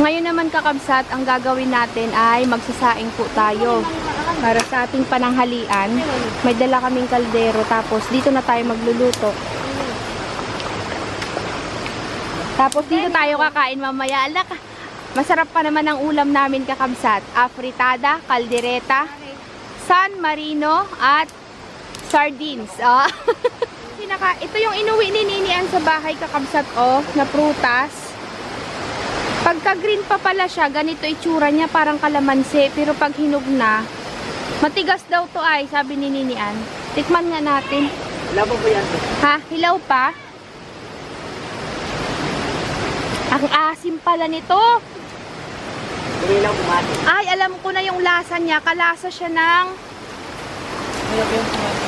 Ngayon naman kakabsat, ang gagawin natin ay magsasaing po tayo. Para sa ating pananghalian, may dala kaming kaldero, tapos dito na tayo magluluto. Tapos dito tayo kakain mamaya. Alak, masarap pa naman ang ulam namin kakabsat. Afritada, kaldereta, San Marino, at sardines. Oh. Ito yung inuwi ni Ninian sa bahay kakabsat, oh, na prutas. Pagka green pa pala siya, ganito itsura niya, parang kalamansi. Pero pag hinog na, matigas daw to ay, sabi ni Ninian. Tikman nga natin. Hilaw pa po yan. Ha? Hilaw pa? Ang asim pala nito. Hilaw kumati. Ay, alam ko na yung lasa niya. Kalasa siya ng... Hilaw po yung kumati.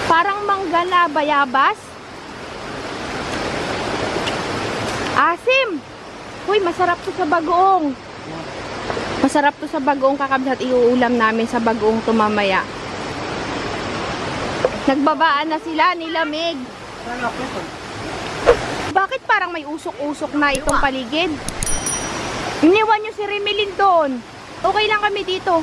Parang mangga na bayabas. Asim! Uy, masarap to sa bagoong. Masarap to sa bagoong kakabsat. Iuulam namin sa bagoong tumamaya. Nagbabaan na sila, nilamig. Bakit parang may usok-usok na itong paligid? Iniwan nyo si Remelin doon. Okay lang kami dito.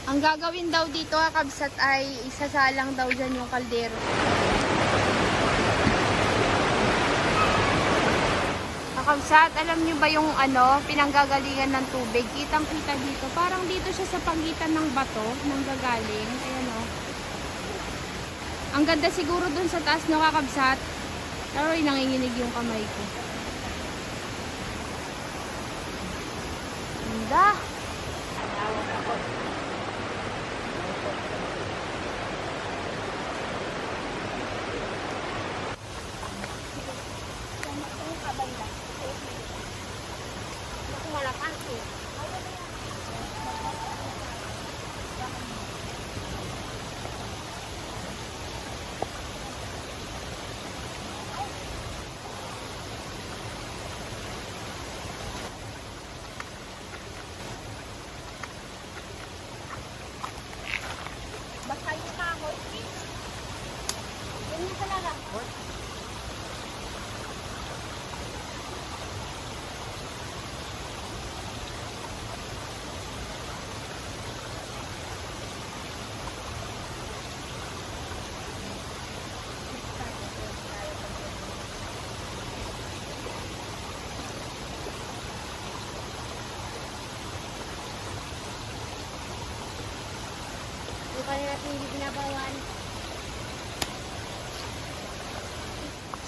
Ang gagawin daw dito kakabsat ay isasalang daw dyan yung kaldero. Kakabsat, alam nyo ba yung pinanggagalingan ng tubig? Kitang-kita dito. Parang dito siya sa pagitan ng bato, ng gagaling. Ayan o. Ang ganda siguro dun sa taas, no, kakabsat? Pero nanginginig yung kamay ko. Ganda.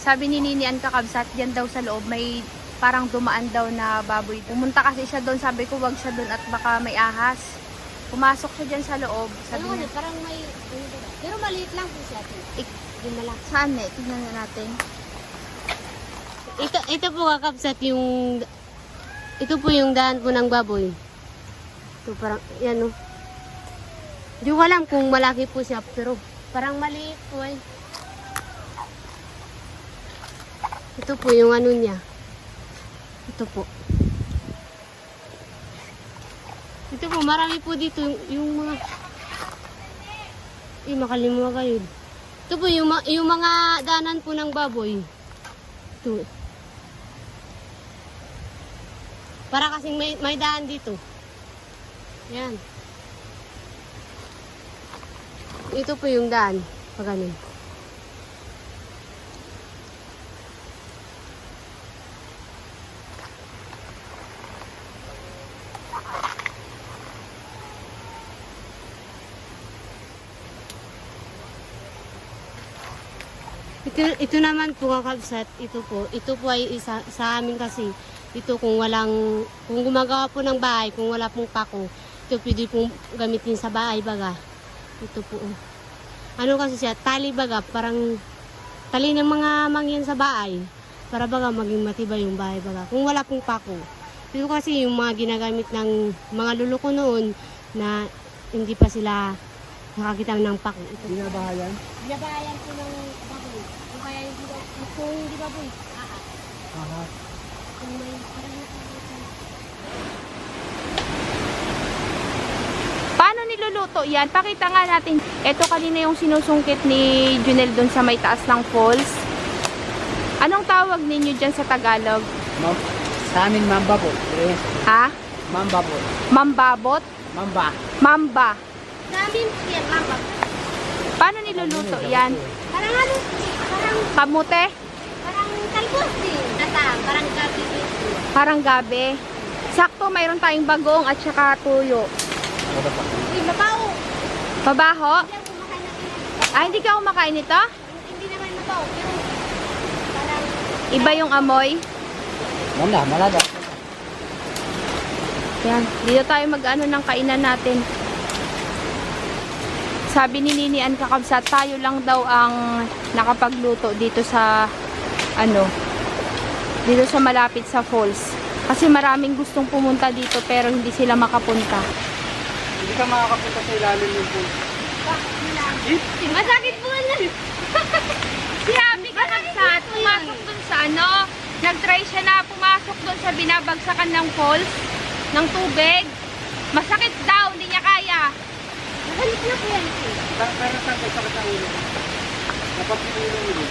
Sabi ni Ninian kakabsat, dyan daw sa loob may parang dumaan daw na baboy. Pumunta kasi siya doon, sabi ko wag siya doon at baka may ahas. Pumasok siya dyan sa loob. Sabi niya, parang may... Pero maliit lang po siya. Yun na lang. saan eh? Tingnan na natin. Ito po kakabsat yung... Ito po yung daan po ng baboy. Ito parang... Yan o. Hindi ko alam kung malaki po siya. Pero parang maliit po eh. Ito po yung ano niya. Ito po. Ito po, marami po dito yung mga... makalimutan kayo. Ito po yung mga daanan po ng baboy. Ito. Para kasing may daan dito. Yan. Ito po yung daan. Pag ganun. Ito naman po kakabsat, ito po ay isa sa amin kasi, ito kung gumagawa po ng bahay, kung wala pong pako, ito pwede pong gamitin sa bahay baga. Ito po. Ano kasi siya, tali baga, parang tali ng mga mangyan sa bahay, para baga maging matibay yung bahay baga. Kung wala pong pako. Ito kasi yung mga ginagamit ng mga lolo ko noon na hindi pa sila nakakita ng pako. Binabahayan? Binabahayan po ng baboy. Kung kaya hindi baboy. Aha. Kung may parang Paano niluluto yan? Pakita nga natin. Ito kanina yung sinusungkit ni Junel doon sa may taas ng falls. Anong tawag ninyo dyan sa Tagalog? Sa amin, mamba po. Yes. Ha? Mamba po. Mambabot? Mamba. Mamba. Namin yan, mama. Paano niluluto yan? Parang ano, parang, Kamute? parang talbos din. Datang, parang gabi dito. Parang gabi. Sakto, mayroon tayong bagong at saka tuyo. Ano pa? Uy, mabaho. Mabaho? Hindi ako kumakain natin. Ay, hindi ka kumakain nito? Hindi naman mabaho, pero parang, Iba yung amoy. Malada. Yan, dito tayo mag-ano ng kainan natin. Sabi ni Nini Ann Kakabsat, tayo lang daw ang nakapagluto dito sa dito sa malapit sa falls. Kasi maraming gustong pumunta dito pero hindi sila makapunta. Hindi ka makakapunta sa ilalim yung pool. masakit po na. Si Happy Kakabsat, pumasok dun sa nag-try siya na pumasok dun sa binabagsakan ng falls, ng tubig. Masakit daw, hindi niya kaya. Balik na po yan. Pero saan kayo sakit ang ulo? Dapat yung ulo ulo.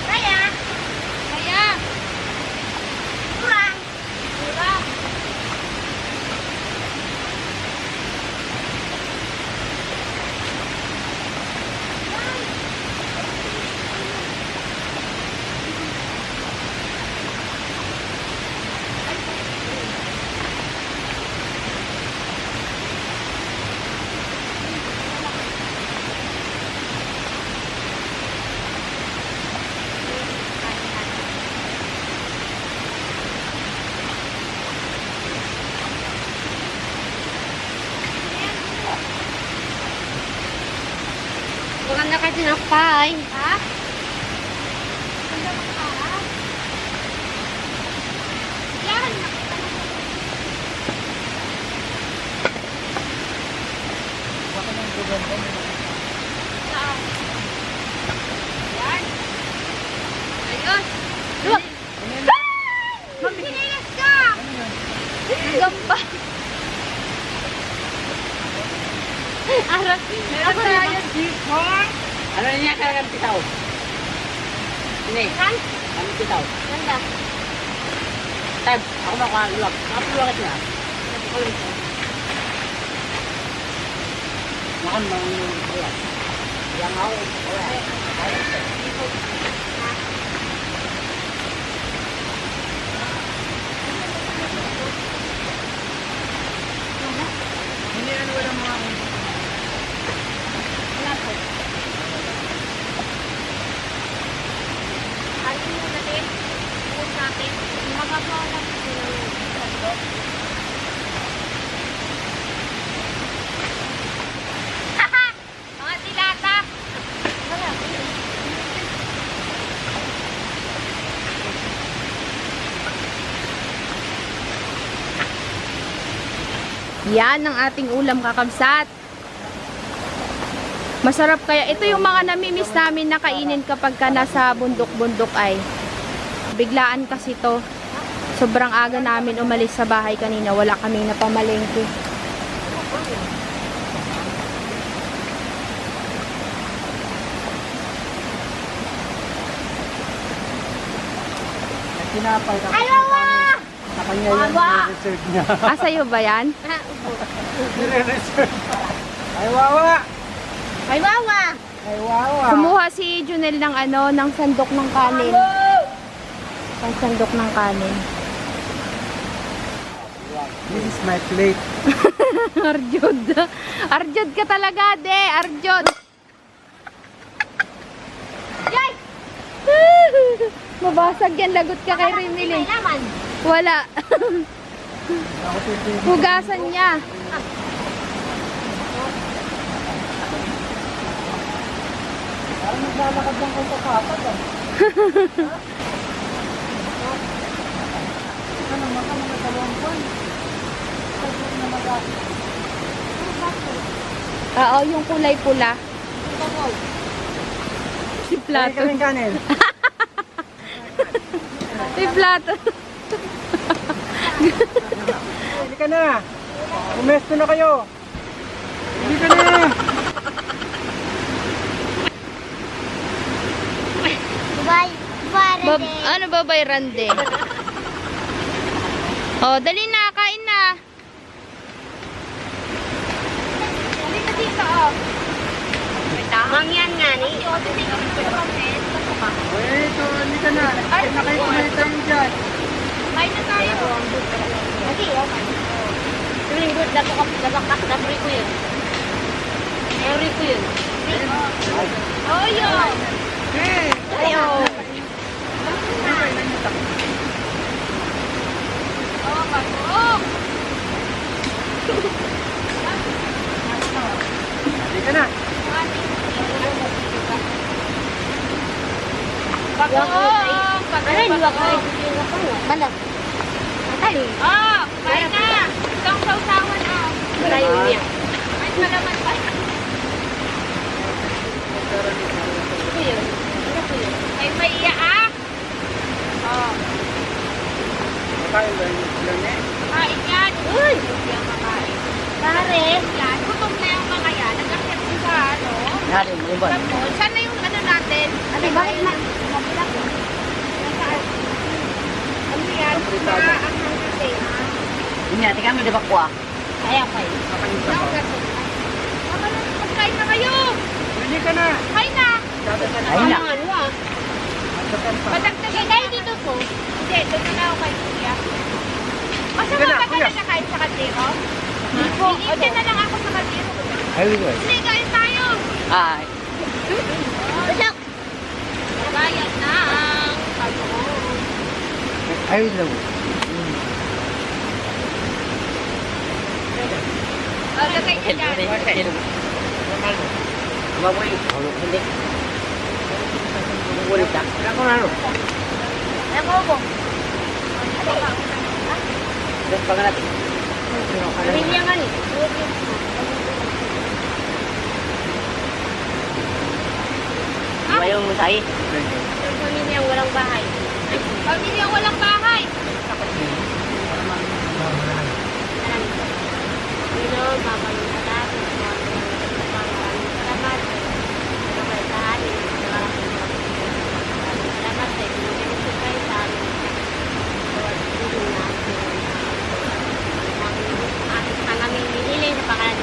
Kaya, kurang. Maganda ka tinapay. Ha? Yan. Baka nang lugar ko. Yan. Ayun. Look. Magsinilas ka! Gamba. Aras. Meron tayo dito. Ano niya kalagang pitaw? Sini. Kan? Ano pitaw? Ganda. Tab, ako makaluwag. Makaluwag siya. Makan bang wala? Yang ako, wala. Hindi ano wala mga Wala po. Ayun mo natin. Huwag natin. Magawa lang po ng Mga dilata. Wala. Yan ang ating ulam, Kakabsat. Masarap kaya. Ito yung mga namimiss namin na kainin kapag ka nasa bundok-bundok ay. Biglaan kasi to. Sobrang aga namin umalis sa bahay kanina. Wala kaming napamalengke. tinapay. Ay, wawa! Sa kanya yung nire-reserve niya. Ah, sa'yo ba yan? Nire-reserve. Ay, wawa! Ay, wawa! Ay, wawa! Kumuha si Junel ng ng sandok ng kanin. Ng sandok ng kanin. This is my plate. Arjod. Arjod ka talaga, de. Arjod. Yay! Mabasag yan. Lagot ka kay Rimili. Wala. Ako titigil. Hugasan niya. Parang naglalakad lang kung kapapag ah. Ano naman ka mga dalawang buwan? Sagot na mag-asin. Oo, yung kulay pula. Si Kaya Plato. ka rin kanin. Si Plato. Hindi ka na. Umesto na kayo. Hindi ka na. Ano ba bay rande? Oh, dali na, kain na. Dali na dito, oh. Mangyan nga ni. Wait, hindi ka na. Ay, kayo kumain tayo dyan. Kain na tayo. Lagi, okay. Tuling good na ko dabakas na free ko yun. Every ko yun. Oh, yun. Hey! Ayun. Oh, pagod. Hindi ka na. Pagod. Ano yung wag ko? Banda. Atali. Oh, kain na. Itong sausawan, oh. Malayo niya. Ay, malaman pa. Ito yun. Ano ko yun? Ay, maiya, ah. Oh, Makain ba yung ilan eh? kain yan. Uy! Hindi ang makain. Pare. Yan, gutom na yung mga yan. Nag-akit ko sa ano. Natin, yung ba? Tapos, saan na yung ano natin? Ano bakit na? Nasaan? Ano yan? Maanghang kasi. Hindi, tingnan mo di ba kuha? Kaya pa yun. Naugasan. Magkain na kayo. Hindi ka na. Kain na. Ayun na. Ano ah? Patagtagin kayo dito po. Hindi, doon na ako kay Kuya. Masama Sige na, ba ka Kuya. na nakain sa kaldero? Hindi po. Hindi na lang ako sa kaldero. Ayun ba? Hindi, kain tayo. Ay. Usok! Bayan na ang pagod. Ayun lang. Lagay niya dyan. Mamoy. Hindi. Ulit ka. Ako na ano? Ako po. Dahil pa nga natin. Pamilya nga ni. Mayroong musay. Pamilya walang bahay. Pamilya walang bahay. Pero, mapamilya natin. Maraming salamat. Salamat. Salamat sa ibinigay kayo sa amin. Aking pangaming hinihiling sa pangalan.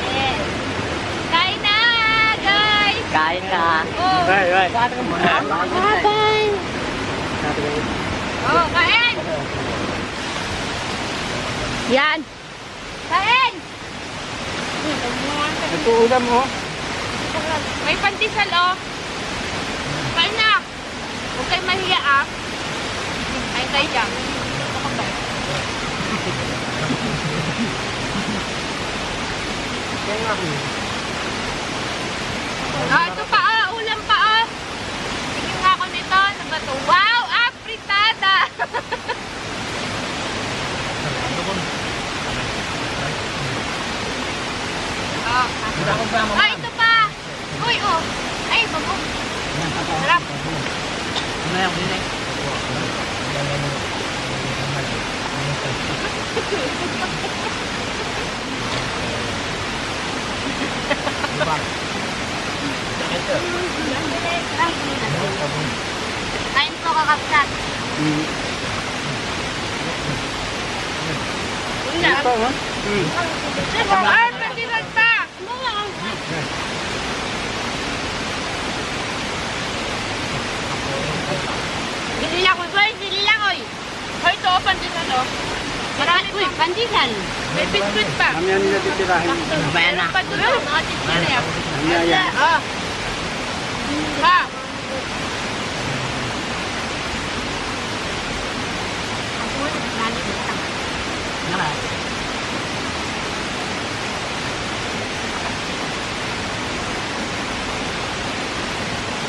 Yes. Kain na, guys. Kain ka. Oh, Right. Bye-bye! oh, kain. Yan. Kain. Nagtuulam mo. May pandesal, oh. Kain na. Huwag kayo mahiya, ah. Kain tayo dyan. Kaya nga. Ah, ito pa, ah. Ulam pa, ah. Tingin nga ako nito. Ano ba ito? Wow, afritada. Oh. Ah, ito pa. Uy, oh. Ay, bago. Sarap. Kain po kakapsat. Ito, ha? Ay, pandesal pa. Dili lang, oy. Dili lang, oy. Ay, ito, pandesal, oh. Marami Uy, pa. biskuit pa. Mamaya nila titirahin. Meron pa doon, mga titira. Mamaya yan. Ha?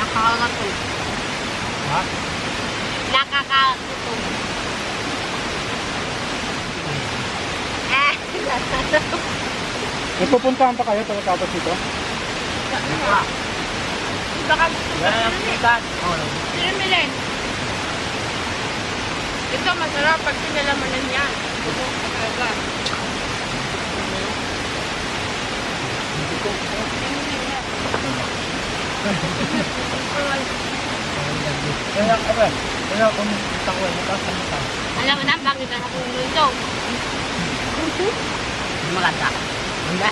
Nakakatulog. Ha? Nakakatulog. May pupuntahan pa kayo pagkatapos dito? Baka Milen. Ito masarap pag sinalamanan niya. Talaga. Kaya ka ba? Kaya pumunta ko. Nakasama. Alam mo na, bakit na akong mundo? Maganda. Hindi.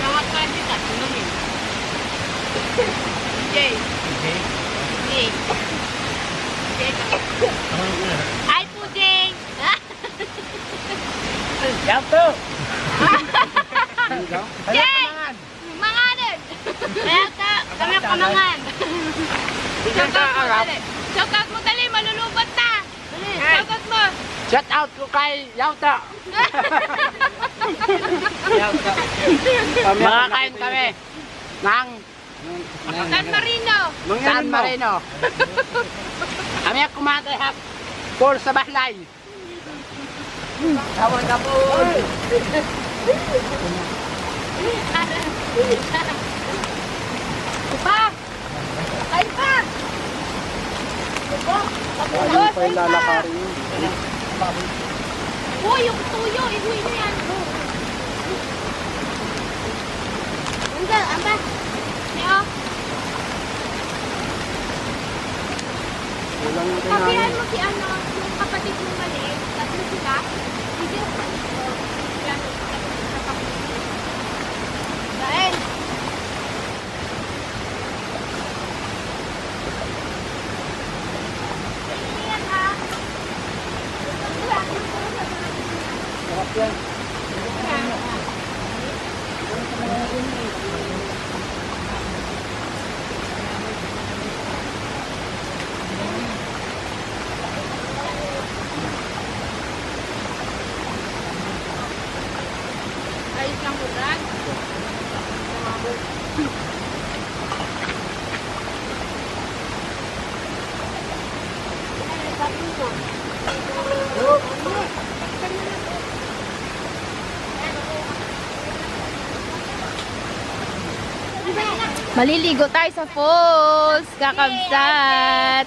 Yung ka dito, tununin. Jay. Jay. Jay ka. Hi po, Jay. Yan to! Jay! Manganan! Kaya ka, kami kamangan. Shoutout mo dali, malulubat na. Shoutout mo. Shout out ko kay Yauta! Makakain kami ng San Marino. San Marino. Kami ang kumatay hap for sa bahlay. Tawag ka po. Pa! Kain pa! Ano pa yung lalakarin yun? Uy, yung tuyo, ihuwi mo yan. Anda, amba. Neo, Kulang yung kapihan kinain. mo si ano, yung kapatid mo maliit. Tatlo sila. Hindi ako yan. Dahil. Yan ha. Sarap yan. Ayos lang mo, Brad. Maliligo tayo sa falls, kakabsat.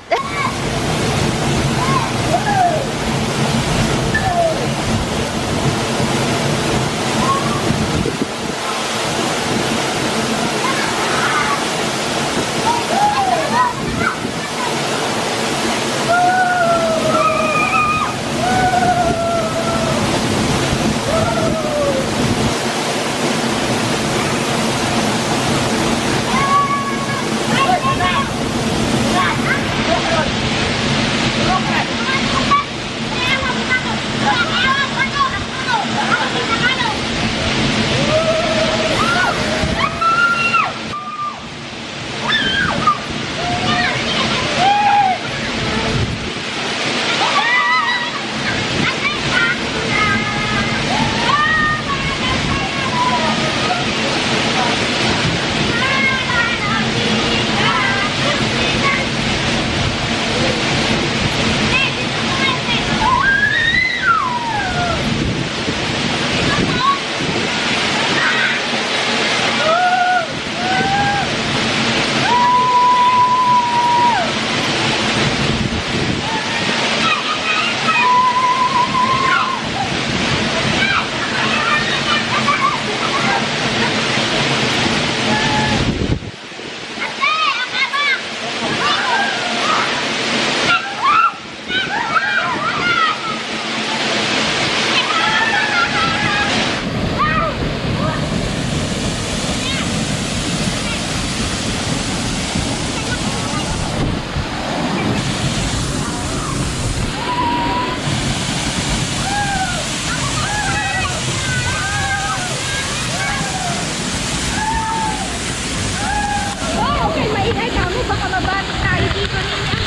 Babati tayo dito ninyo.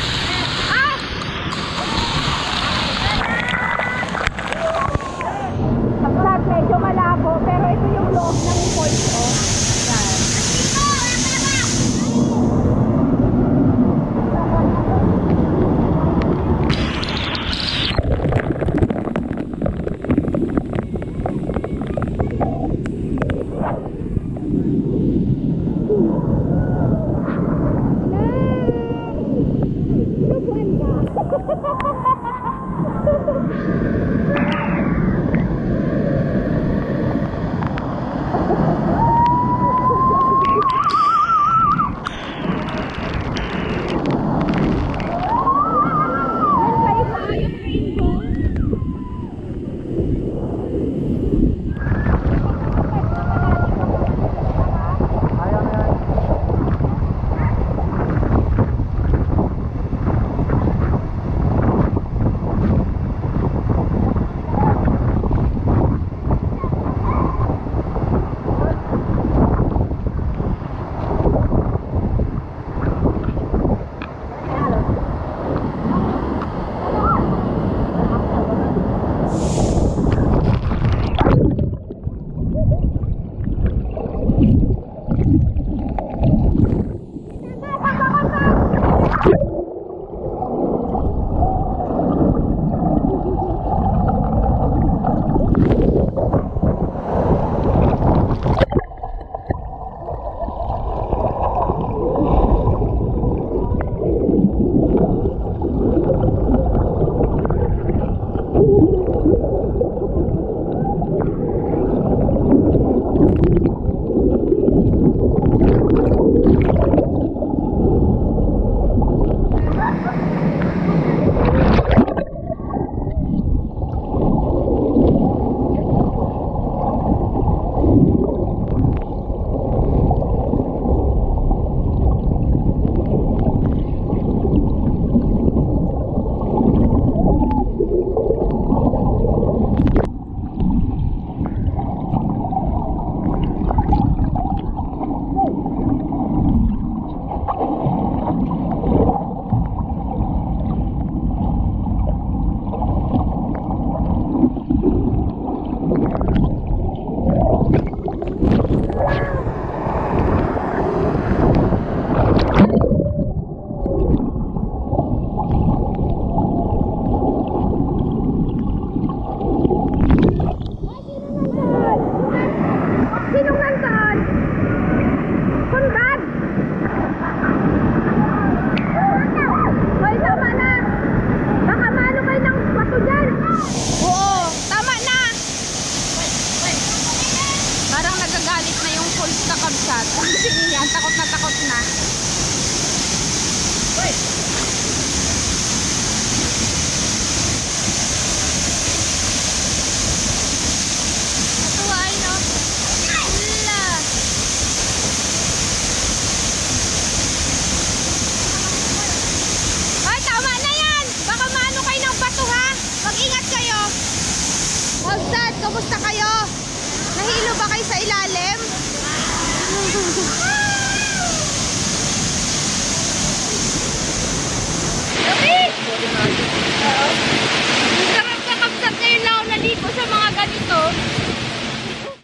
Ah! Kabsat, medyo malabo, pero ito yung loob ng falls, oh. Yan. Kamusta kayo? Nahilo ba kayo sa ilalim?